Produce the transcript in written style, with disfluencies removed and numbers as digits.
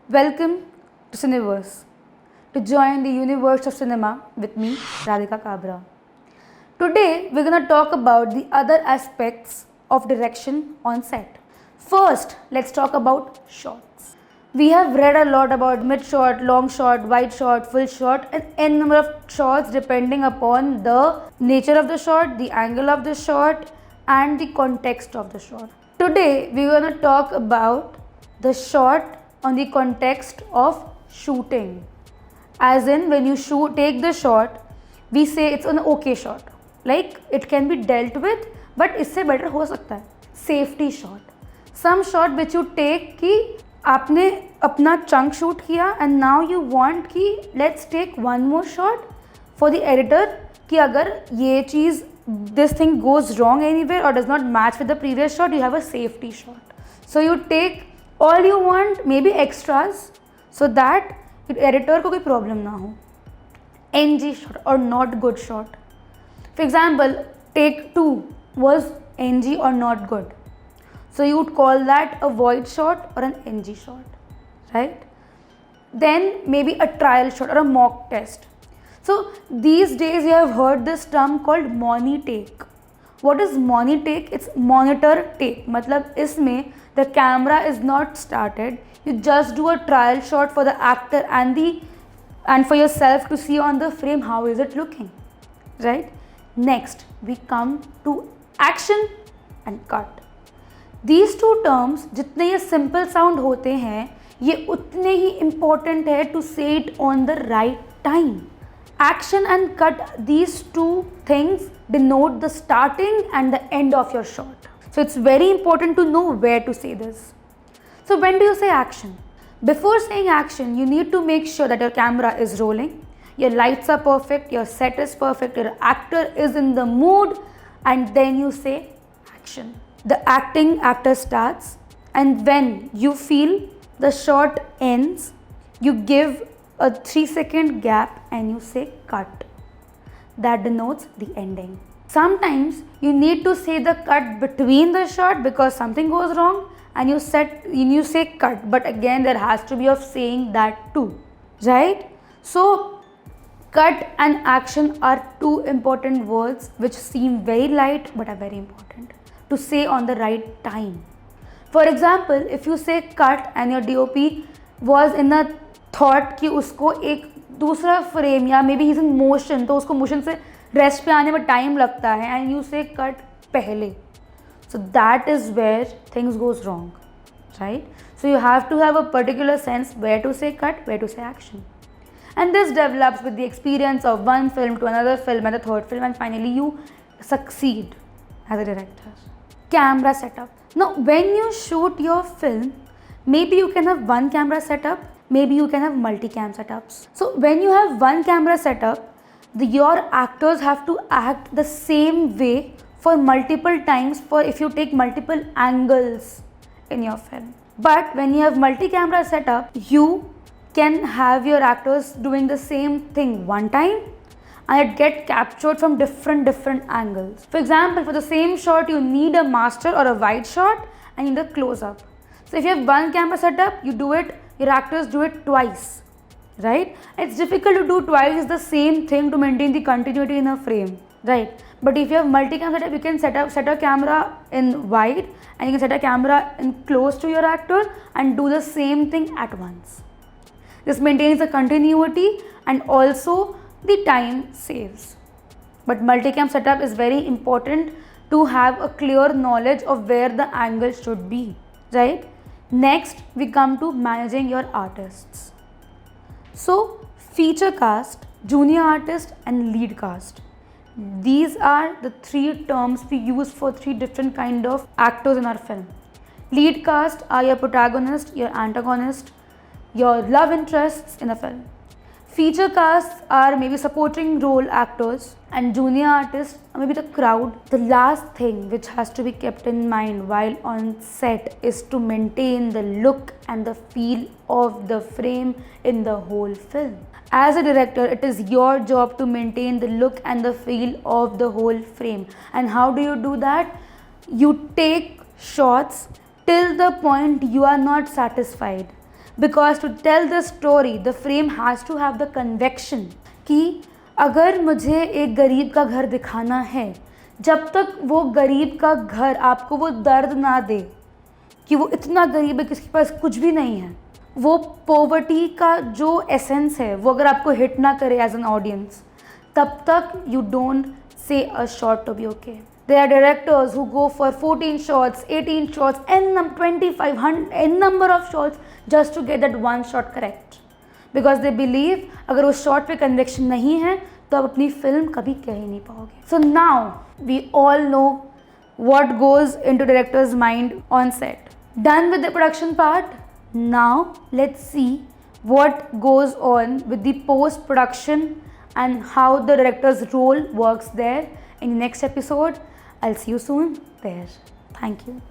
Welcome to Cineverse, to join the universe of cinema with me, Radhika Kabra. Today, we're gonna talk about the other aspects of direction on set. First, let's talk about shots. We have read a lot about mid shot, long shot, wide shot, full shot, and n number of shots depending upon the nature of the shot, the angle of the shot, and the context of the shot. Today, we're gonna talk about the shot on the context of shooting. As in, when you take the shot, we say it's an okay shot. Like, it can be dealt with, but इससे better हो सकता है. Safety shot. Some shot which you take कि आपने अपना chunk shoot किया and now you want कि let's take one more shot for the editor कि अगर ये चीज़ this thing goes wrong anywhere or does not match with the previous shot, you have a safety shot. So you take all you want, maybe extras, so that editor को कोई problem ना हो. NG shot or not good shot. For example, take 2 was NG or not good. So you would call that a void shot or an NG shot, right? Then maybe a trial shot or a mock test. So these days you have heard this term called moni take. What is moni take? It's monitor take. मतलब इसमें the camera is not started. You just do a trial shot for the actor and for yourself to see on the frame how is it looking, right? Next, we come to action and cut. These two terms, जितने ये simple sound होते हैं, ये उतने ही important है to say it on the right time. Action and cut, these two things denote the starting and the end of your shot. So it's very important to know where to say this. So when do you say action? Before saying action, you need to make sure that your camera is rolling, your lights are perfect, your set is perfect, your actor is in the mood, and then you say action. The actor starts, and when you feel the shot ends, you give a 3-second gap and you say cut. That denotes the ending. Sometimes you need to say the cut between the shot because something goes wrong and you say cut, but again there has to be of saying that too, right? So cut and action are two important words which seem very light but are very important to say on the right time. For example, if you say cut and your DOP was in a thought कि उसको एक दूसरा frame या maybe he's in motion, तो उसको motion से rest पे आने में time लगता है and you say cut पहले. So that is where things goes wrong, right? So you have to have a particular sense where to say cut, where to say action. And this develops with the experience of one film to another film and the third film, and finally you succeed as a director. Camera setup. Now when you shoot your film, maybe you can have one camera setup, maybe you can have multi-cam setups. So when you have one camera setup, your actors have to act the same way for multiple times for if you take multiple angles in your film. But when you have multi-camera setup, you can have your actors doing the same thing one time and it get captured from different angles. For example, for the same shot, you need a master or a wide shot and you need a close-up. So if you have one camera setup, you do it, your actors do it twice, right? It's difficult to do twice the same thing to maintain the continuity in a frame, right? But if you have multi-cam setup, you can set a camera in wide and you can set a camera in close to your actor and do the same thing at once. This maintains the continuity and also the time saves. But multi-cam setup is very important to have a clear knowledge of where the angle should be, right? Next, we come to managing your artists. So, feature cast, junior artist and lead cast. These are the three terms we use for three different kind of actors in our film. Lead cast are your protagonist, your antagonist, your love interests in a film. Feature casts are maybe supporting role actors, and junior artists are maybe the crowd. The last thing which has to be kept in mind while on set is to maintain the look and the feel of the frame in the whole film. As a director, it is your job to maintain the look and the feel of the whole frame. And how do you do that? You take shots till the point you are not satisfied, because to tell the story the frame has to have the convection कि अगर मुझे एक गरीब का घर दिखाना है, जब तक वो गरीब का घर आपको वो दर्द ना दे कि वो इतना गरीब है कि उसके पास कुछ भी नहीं है, वो पॉवर्टी का जो एसेंस है वो अगर आपको हिट ना करे एज एन ऑडियंस, तब तक you don't say a shot to be okay. There are directors who go for 14 shots, 18 shots, 25, n number of shots just to get that one shot correct. Because they believe अगर उस shot पे convection नहीं है तो आप अपनी film कभी कह ही नहीं पाओगे. So now we all know what goes into director's mind on set. Done with the production part. Now let's see what goes on with the post-production and how the director's role works there in the next episode. I'll see you soon there. Thank you.